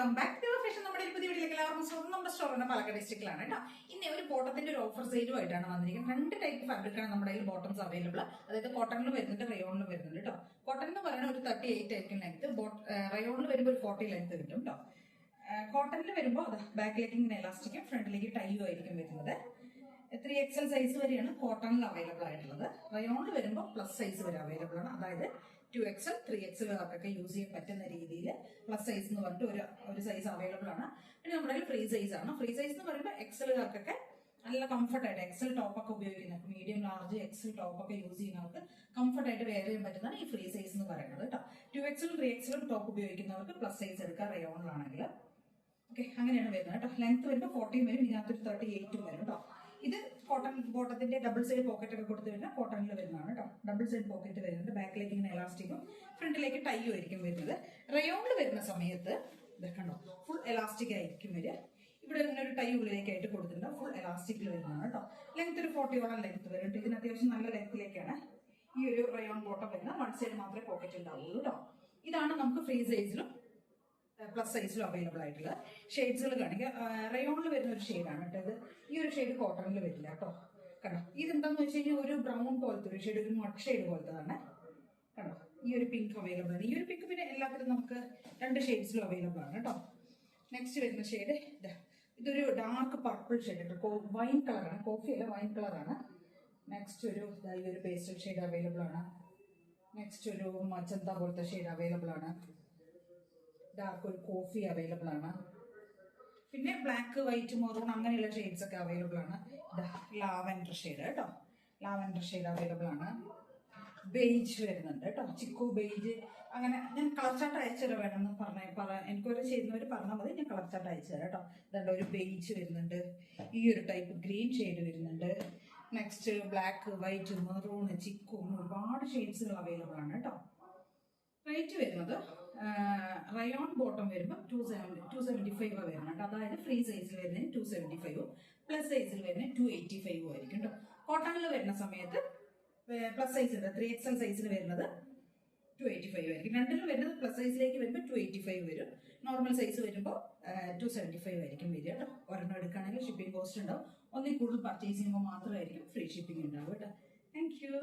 Welcome back to fashion. നമ്മുടെ പുതിയ വീട്ടിലേക്ക് എല്ലാവർക്കും സ്വാഗതം. നമ്മുടെ സ്റ്റോറിന്റെ പാലക്കാട് ഡിസ്ട്രിക്റ്റിലാണ് കേട്ടോ. ഇന്ന് ഒരു ബോട്ടത്തിന്റെ ഒരു ഓഫർ സെയിലുമായിട്ടാണ് വന്നിരിക്കുന്നത്. രണ്ട് ടൈപ്പ് ഫാബ്രിക്കാണ് നമ്മുടെ കയ്യിൽ ബോട്ടംസ് അവൈലബിൾ. അതായത് കോട്ടണിൽ വരുന്നുണ്ട്, റയോണിൽ വരുന്നുണ്ട് കേട്ടോ. കോട്ടൺ എന്ന് പറയുന്നത് ഒരു 38 ആയിരിക്കും ലെങ്ത്, റയോണിൽ വരുമ്പോൾ ഒരു 40 ലെങ്ത് കിട്ടും കേട്ടോ. കോട്ടണിൽ വരുമ്പോൾ ബാക്കിലേക്ക് ഇങ്ങനെ എലാസ്റ്റിക്കും ഫ്രണ്ടിലേക്ക് ടൈയും ആയിരിക്കും വരുന്നത്. 3XL സൈസ് വരെയാണ് കോട്ടണിൽ അവൈലബിൾ ആയിട്ടുള്ളത്. റയോണിൽ വരുമ്പോൾ പ്ലസ് സൈസ് വരെ അവൈലബിൾ ആണ്. അതായത് 2XL 3XL ഒക്കെ യൂസ് ചെയ്യാൻ പറ്റുന്ന രീതിയിൽ പ്ലസ് സൈസ് എന്ന് പറഞ്ഞിട്ട് ഒരു സൈസ് അവൈലബിൾ ആണ്. പിന്നെ നമ്മുടെ ഫ്രീ സൈസ് ആണ്. ഫ്രീ സൈസ് എന്ന് പറയുമ്പോൾ എക്സലുകാർക്കൊക്കെ നല്ല കംഫർട്ടായിട്ട് എക്സൽ ടോപ്പൊക്കെ ഉപയോഗിക്കുന്നവർക്ക്, മീഡിയം ലാർജ് എക്സൽ ടോപ്പൊക്കെ യൂസ് ചെയ്യുന്നവർക്ക് കംഫർട്ടായിട്ട് വെയർ ചെയ്യാൻ പറ്റുന്നതാണ് ഈ ഫ്രീ സൈസ് എന്ന് പറയുന്നത് കേട്ടോ. 2XL 3XL ടോപ്പ് ഉപയോഗിക്കുന്നവർക്ക് പ്ലസ് സൈസ് എടുക്കാം റയോണിലാണെങ്കിൽ. ഓക്കെ, അങ്ങനെയാണ് വരുന്നത് കേട്ടോ. ലെങ്ത് വരുമ്പോൾ 40 വരും, ഇതിനകത്തൊരു 38 വരും കേട്ടോ. ഇത് കോട്ടൺ ബോട്ടത്തിന്റെ ഡബിൾ സൈഡ് പോക്കറ്റ് ഒക്കെ കൊടുത്ത് വരുന്ന കോട്ടണിൽ വരുന്നതാണ് കേട്ടോ. ഡബിൾ സൈഡ് പോക്കറ്റ് വരുന്നുണ്ട്, ബാക്കിലേക്ക് ഇങ്ങനെ എലാസ്റ്റിക്കും ഫ്രണ്ടിലേക്ക് ടൈയും ആയിരിക്കും വരുന്നത്. റയോണിൽ വരുന്ന സമയത്ത് ഇതൊക്കെയുണ്ടോ ഫുൾ എലാസ്റ്റിക് ആയിരിക്കും വരിക. ഇവിടെ ഇങ്ങനെ ഒരു ടൈ ഉള്ളിലേക്കായിട്ട് കൊടുത്തിട്ടുണ്ട്, ഫുൾ എലാസ്റ്റിക്കിൽ വരുന്നതാണ് കേട്ടോ. ലെങ്ത് ഒരു 40ഓളം ലെങ്ത് വരുന്നുണ്ട്. ഇതിന് അത്യാവശ്യം നല്ല ലെങ്ത്തിലേക്കാണ് ഈ ഒരു റയോൺ ബോട്ടം വരുന്നത്. വൺ സൈഡ് മാത്രമേ പോക്കറ്റ് ഉണ്ടാവുള്ളൂ കേട്ടോ. ഇതാണ് നമുക്ക് ഫ്രീ സൈസിലും പ്ലസ് സൈസിലും അവൈലബിൾ ആയിട്ടുള്ള ഷെയ്ഡ്സുകൾ കാണിക്കുക. റയോണിൽ വരുന്ന ഒരു ഷെയ്ഡാണ് കേട്ടോ ഇത്. ഈ ഒരു ഷെയ്ഡ് കോട്ടണിൽ വരില്ല കേട്ടോ. കണ്ടോ, ഇതെന്താന്ന് വെച്ച് കഴിഞ്ഞാൽ ഒരു ബ്രൗൺ പോലത്തെ ഒരു ഷെയ്ഡ്, ഒരു മഡ് ഷെയ്ഡ് പോലത്തതാണ്. കണ്ടോ, ഈ ഒരു പിങ്ക് അവൈലബിൾ ആണ്. ഈ ഒരു പിങ്ക് പിന്നെ എല്ലാത്തിലും നമുക്ക് 2 ഷെയ്ഡ്സിലും അവൈലബിൾ ആണ് കേട്ടോ. നെക്സ്റ്റ് വരുന്ന ഷെയ്ഡ് ഇതൊരു ഡാർക്ക് പർപ്പിൾ ഷെയ്ഡ്, വൈൻ കളറാണ്, കോഫി അല്ല വൈൻ കളറാണ്. നെക്സ്റ്റ് ഒരു പേസ്റ്റൽ ഷെയ്ഡ് അവൈലബിൾ ആണ്. നെക്സ്റ്റ് ഒരു മജന്ത പോലത്തെ ഷെയ്ഡ് അവൈലബിൾ ആണ്. ഡാർക്ക് ഒരു കോഫി അവൈലബിൾ ആണ്. പിന്നെ ബ്ലാക്ക്, വൈറ്റ്, മെറൂൺ അങ്ങനെയുള്ള ഷെയ്ഡ്സ് ഒക്കെ അവൈലബിൾ ആണ്. ലാവൻഡർ ഷെയ്ഡ് കേട്ടോ, ലാവൻഡർ ഷെയ്ഡ് അവൈലബിൾ ആണ്. ബെയ്ജ് വരുന്നുണ്ട് കേട്ടോ, ചിക്കു ബെയ്ജ്. അങ്ങനെ ഞാൻ കളർ ചാർട്ട് അയച്ചു തരാം വേണമെന്ന് എനിക്കൊരു ചെയ്യുന്നവർ പറഞ്ഞാൽ മതി, ഞാൻ കളർ ചാർട്ട് അയച്ചു തരാം കേട്ടോ. ഇതുണ്ട് ഒരു ബെയ്ജ് വരുന്നുണ്ട്, ഈ ഒരു ടൈപ്പ് ഗ്രീൻ ഷെയ്ഡ് വരുന്നുണ്ട്. നെക്സ്റ്റ് ബ്ലാക്ക്, വൈറ്റ്, മെറൂൺ, ചിക്കു, ഒരുപാട് ഷെയ്ഡ്സുകൾ അവൈലബിൾ ആണ് കേട്ടോ. റേറ്റ് വരുന്നത് റയോൺ ബോട്ടം വരുമ്പോൾ 275 വരുന്നുണ്ട്. അതായത് ഫ്രീ സൈസിൽ വരുന്നതിന് 275, പ്ലസ് സൈസിൽ വരുന്നതിന് 285 ആയിരിക്കും കേട്ടോ. കോട്ടണിൽ വരുന്ന സമയത്ത് പ്ലസ് സൈസ് ഉണ്ട്, 3XL സൈസിൽ വരുന്നത് 285 ആയിരിക്കും. രണ്ടിലും വരുന്നത് പ്ലസ് സൈസിലേക്ക് വരുമ്പോൾ 285 വരും. നോർമൽ സൈസ് വരുമ്പോൾ 275 ആയിരിക്കും വരിക കേട്ടോ. ഒരെണ്ണം എടുക്കുകയാണെങ്കിൽ ഷിപ്പിംഗ് കോസ്റ്റ് ഉണ്ടാവും. ഒന്നിൽ കൂടുതൽ പർച്ചേസ് ചെയ്യുമ്പോൾ മാത്രമായിരിക്കും ഫ്രീ ഷിപ്പിംഗ് ഉണ്ടാവും കേട്ടോ. Thank you.